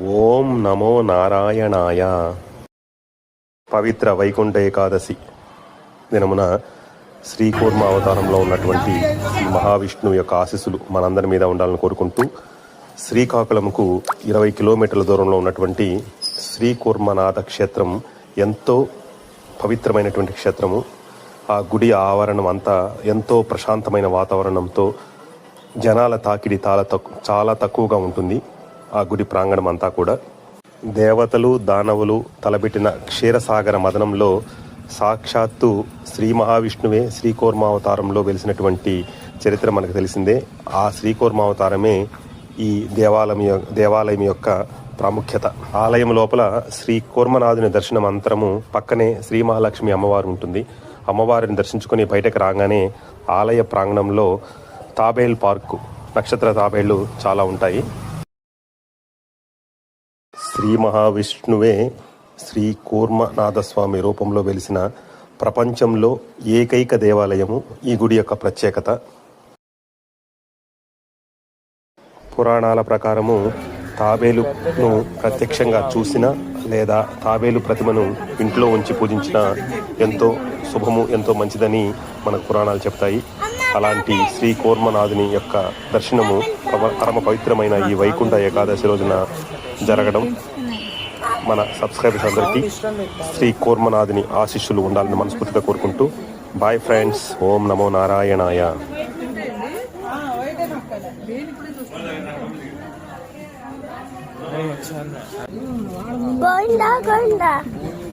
ఓం నమో నారాయణాయ. పవిత్ర వైకుంఠ ఏకాదశి దినమున శ్రీకూర్మ అవతారంలో ఉన్నటువంటి శ్రీ మహావిష్ణువు యొక్క ఆశీస్సులు మనందరి మీద ఉండాలని కోరుకుంటూ, శ్రీకాకుళంకు 20 కిలోమీటర్ల దూరంలో ఉన్నటువంటి శ్రీకూర్మనాథ క్షేత్రం ఎంతో పవిత్రమైనటువంటి క్షేత్రము. ఆ గుడి ఆవరణం అంతా ఎంతో ప్రశాంతమైన వాతావరణంతో జనాల తాకిడి చాలా తక్కువగా ఉంటుంది. ఆ గుడి ప్రాంగణం అంతా కూడా దేవతలు దానవులు తలబెట్టిన క్షీరసాగర మదనంలో సాక్షాత్తు శ్రీ మహావిష్ణువే శ్రీకూర్మావతారంలో వెలిసినటువంటి చరిత్ర మనకు తెలిసిందే. ఆ శ్రీకూర్మావతారమే ఈ దేవాలయం యొక్క ప్రాముఖ్యత. ఆలయం లోపల శ్రీ కూర్మనాథుని దర్శనం అంతరము పక్కనే శ్రీ మహాలక్ష్మి అమ్మవారు ఉంటుంది. అమ్మవారిని దర్శించుకుని బయటకు రాగానే ఆలయ ప్రాంగణంలో తాబేల్ పార్కు, నక్షత్ర తాబేళ్లు చాలా ఉంటాయి. శ్రీ మహావిష్ణువే శ్రీ కూర్మనాథస్వామి రూపంలో వెలిసిన ప్రపంచంలో ఏకైక దేవాలయము ఈ గుడి యొక్క ప్రత్యేకత. పురాణాల ప్రకారము తాబేలును ప్రత్యక్షంగా చూసిన లేదా తాబేలు ప్రతిమను ఇంట్లో ఉంచి పూజించిన ఎంతో శుభము, ఎంతో మంచిదని మనకు పురాణాలు చెప్తాయి. అలాంటి శ్రీ కూర్మనాథుని యొక్క దర్శనము పరమ పవిత్రమైన ఈ వైకుంఠ ఏకాదశి రోజున జరగడం మన సబ్స్క్రైబర్స్ అందరికీ శ్రీ కూర్మనాథుని ఆశీస్సులు ఉండాలని మనస్ఫూర్తిగా కోరుకుంటూ, బాయ్ ఫ్రెండ్స్. ఓం నమో నారాయణాయ. గోవిందా గోవిందా.